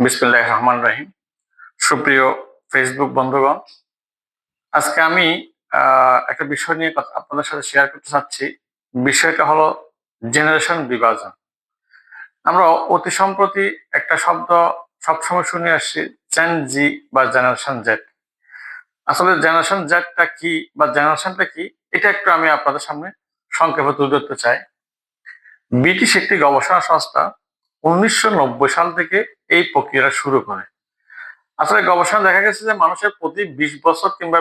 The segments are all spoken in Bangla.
বিসমিল্লাহির রহমানির রহিম। সুপ্রিয় ফেসবুক বন্ধুগণ, আজকে আমি একটা বিষয় নিয়ে কথা আপনাদের সাথে শেয়ার করতে চাচ্ছি। বিষয়টা হলো জেনারেশন বিভাজন। আমরা অতি সম্প্রতি একটা শব্দ সবসময় শুনে আসছি, জেন জি বা জেনারেশন জেড। আসলে জেনারেশন জেডটা কি বা জেনারেশনটা কি, এটা একটু আমি আপনাদের সামনে সংক্ষেপে তুলে ধরতে চাই। ব্রিটিশ একটি গবেষণা সংস্থা 1990 সাল থেকে এই প্রক্রিয়াটা শুরু করে। আসলে গবেষণা দেখা গেছে যে মানুষের প্রতি 20 বছর কিংবা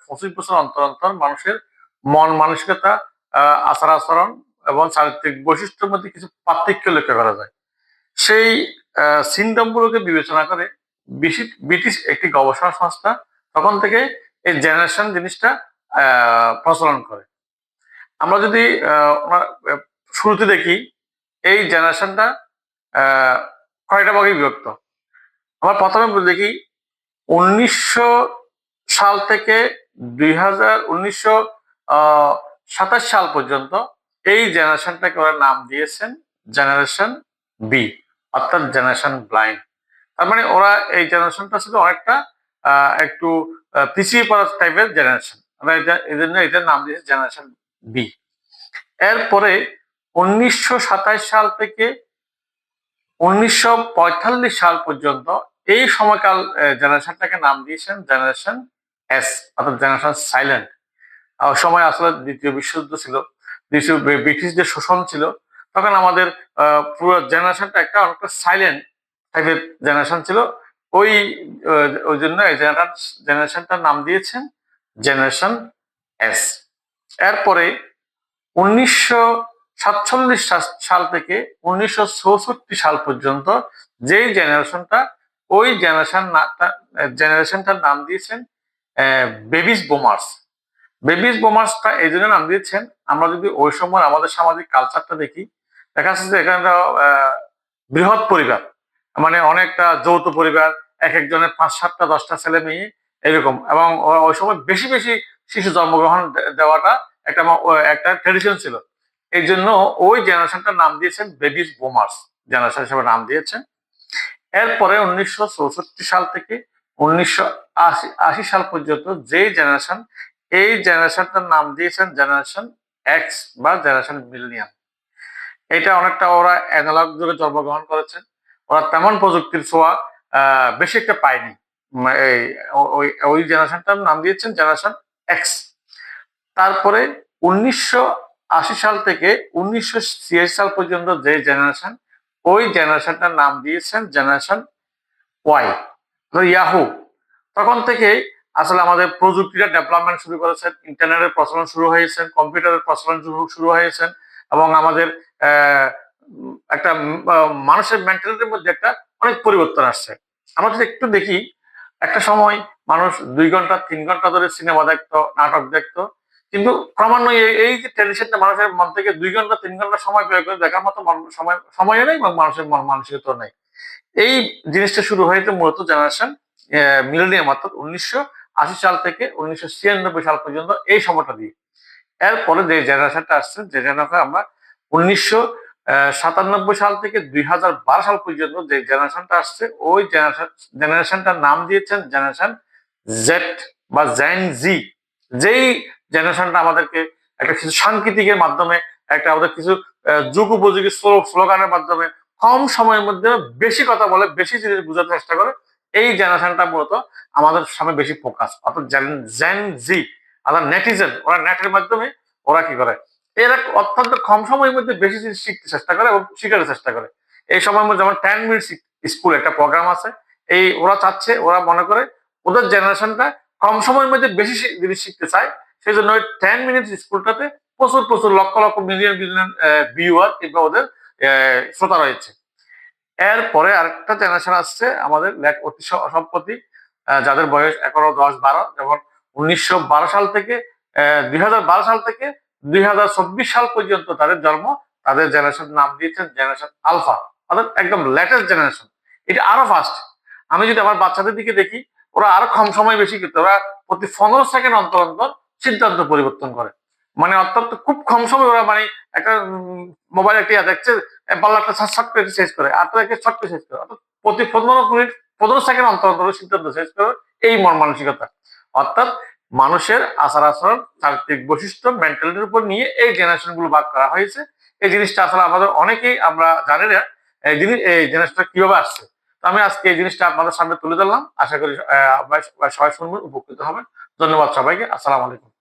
25 বছর অন্তর অন্তর মানুষের মন মানসিকতা, আচার আচরণ এবং চারিত্রিক বৈশিষ্ট্যের মধ্যে কিছু পার্থক্য লক্ষ্য করা যায়। সেই সিনড্রোম গুলোকে বিবেচনা করে ব্রিটিশ একটি গবেষণা সংস্থা তখন থেকে এই জেনারেশন জিনিসটা প্রচলন করে। আমরা যদি ওনার শুরুতে দেখি, এই জেনারেশনটা কয়টা ভাগে বিভক্ত। আমরা প্রথমে দেখি 1900 সাল থেকে 1927 সাল পর্যন্ত এই জেনারেশনটাকে ওরা নাম দিয়েছেন জেনারেশন বি, অর্থাৎ জেনারেশন ব্লাইন্ড। তার মানে ওরা এই জেনারেশনটা ছিল অনেকটা একটু পিছিয়ে পড়া টাইপের জেনারেশন। ওরা এই জন্য এটার নাম দিয়েছে জেনারেশন বি। এরপরে 1927 সাল থেকে 1945 সাল পর্যন্ত এই সময়কাল জেনারেশনটাকে নাম দিয়েছেন জেনারেশন এস, অর্থাৎ জেনারেশন সাইলেন্ট। সময় আসলে দ্বিতীয় বিশ্বযুদ্ধ ছিল, ব্রিটিশদের শোষণ ছিল, তখন আমাদের পুরো জেনারেশনটা একটা অনেকটা সাইলেন্ট টাইপের জেনারেশন ছিল। ওই ওই জন্য এই জেনারেশনটার নাম দিয়েছেন জেনারেশন এস। এরপরে 1947 সাল থেকে 1964 সাল পর্যন্ত যেই জেনারেশনটা, ওই জেনারেশনটার নাম দিয়েছেন বেবিস বোমার্স। বেবিস বোমার্সটা এই জন্য নাম দিয়েছেন, আমরা যদি ওই সময় আমাদের সামাজিক কালচারটা দেখি, দেখা যাচ্ছে যে এখানে বৃহৎ পরিবার, মানে অনেকটা যৌথ পরিবার, এক একজনের 5, 7, 10টা ছেলে মেয়ে এরকম, এবং ওই সময় বেশি বেশি শিশু জন্মগ্রহণ দেওয়াটা একটা একটা ট্রেডিশন ছিল। এই জন্য ওই জেনারেশনটার নাম দিয়েছেন বেবিস বোমার্স জেনারেশন হিসেবে নাম দিয়েছেন। এরপরে 1964 সাল থেকে 1980 সাল পর্যন্ত যে জেনারেশন, এই জেনারেশনটার নাম দিয়েছেন জেনারেশন এক্স বা জেনারেশন মিলেনিয়াম। এটা অনেকটা ওরা অ্যানালগ যুগে জন্মগ্রহণ করেছেন, ওরা তেমন প্রযুক্তির ছোঁয়া বেশি একটা পায়নি। এই ওই জেনারেশনটার নাম দিয়েছেন জেনারেশন এক্স। তারপরে 1980 সাল থেকে 1986 সাল পর্যন্ত যে জেনারেশন, ওই জেনারেশনটার নাম দিয়েছেন জেনারেশন ওয়াই, ইয়াহু। তখন থেকে আসলে আমাদের প্রযুক্তিটা ডেভেলপমেন্ট শুরু করেছেন, ইন্টারনেটের প্রচলন শুরু হয়েছে, কম্পিউটারের প্রচলন শুরু হয়েছে, এবং আমাদের একটা মানুষের মেন্টালিটির মধ্যে একটা অনেক পরিবর্তন আসছে। আমরা যদি একটু দেখি, একটা সময় মানুষ 2 ঘন্টা 3 ঘন্টা ধরে সিনেমা দেখতো, নাটক দেখতো, কিন্তু ক্রমান্বয়ে এই যে ট্রেডিশনটা মানুষের মন থেকে 2 ঘন্টা 3 ঘন্টা সময় ব্যয় করে দেখার মতো সময় নেই, এবং মানুষের মন মানসিকতা নেই। এই জিনিসটা শুরু হয়েছে মূলত জেনারেশন মিলেনিয়াম, অর্থাৎ 1980 সাল থেকে 1996 সাল পর্যন্ত এই সময়টা দিয়ে। এরপরে যে জেনারেশনটা আসছে, যে জেনারেশন আমরা 1997 সাল থেকে 2012 সাল পর্যন্ত যে জেনারেশনটা আসছে, ওই জেনারেশনটার নাম দিয়েছেন জেনারেশন জেড বা জেন জি। যেই জেনারেশনটা আমাদেরকে একটা কিছু সাংকেতিকের মাধ্যমে, একটা আমাদের কিছু যুগ উপযোগী স্লোগানের মাধ্যমে কম সময়ের মধ্যে বেশি কথা বলে, বেশি জিনিস বোঝাতে চেষ্টা করে, এই জেনারেশনটা মূলত আমাদের সামনে বেশি ফোকাস, অর্থাৎ জেন জি। অর্থাৎ নেটিজেন, ওরা নেটের মাধ্যমে ওরা কি করে, এরা অত্যন্ত কম সময়ের মধ্যে বেশি জিনিস শিখতে চেষ্টা করে এবং শিখার চেষ্টা করে। এই সময়ের মধ্যে যেমন 10 মিনিট স্কুল একটা প্রোগ্রাম আছে, এই ওরা চাচ্ছে, ওরা মনে করে ওদের জেনারেশনটা কম সময়ের মধ্যে বেশি জিনিস শিখতে চায়, সেই জন্য ওই 10 মিনিট স্কুলটাতে প্রচুর প্রচুর lakh lakh million million viewer কিংবা ওদের শ্রোতা রয়েছে। এরপরে আরেকটা জেনারেশন আসছে আমাদের অতি সম্প্রতি, যাদের বয়স 11, 10, 12, যেমন 1912 সাল থেকে 2012 সাল থেকে 2024 সাল পর্যন্ত তাদের জন্ম, তাদের জেনারেশন নাম দিয়েছেন জেনারেশন আলফা, অর্থাৎ একদম লেটেস্ট জেনারেশন। এটা আরো ফাস্ট। আমি যদি আমার বাচ্চাদের দিকে দেখি, ওরা আরো কম সময় বেশি করতে, ওরা প্রতি 15 সেকেন্ড অন্তর অন্তর সিদ্ধান্ত পরিবর্তন করে, মানে অত্যন্ত খুব কম সময় ওরা, মানে একটা মোবাইল একটা দেখছে, পাল্লাটা শর্ট করে শেষ করে, আরেকটাকে শর্ট করে শেষ করে, অর্থাৎ প্রতি 15 মিনিট 15 সেকেন্ড অন্তর অন্তর সিদ্ধান্ত শেষ করে, এই মন মানসিকতা। অর্থাৎ মানুষের আচার আচরণ, চারিত্রিক বৈশিষ্ট্য, মেন্টালিটির উপর নিয়ে এই জেনারেশন গুলো ভাগ করা হয়েছে। এই জিনিসটা আসলে আমাদের অনেকেই আমরা জানি না এই জেনারেশনটা কিভাবে আসছে। তো আমি আজকে এই জিনিসটা আপনাদের সামনে তুলে ধরলাম। আশা করি সবাই শুনবেন, উপকৃত হবেন। ধন্যবাদ সবাইকে। আসসালামু আলাইকুম।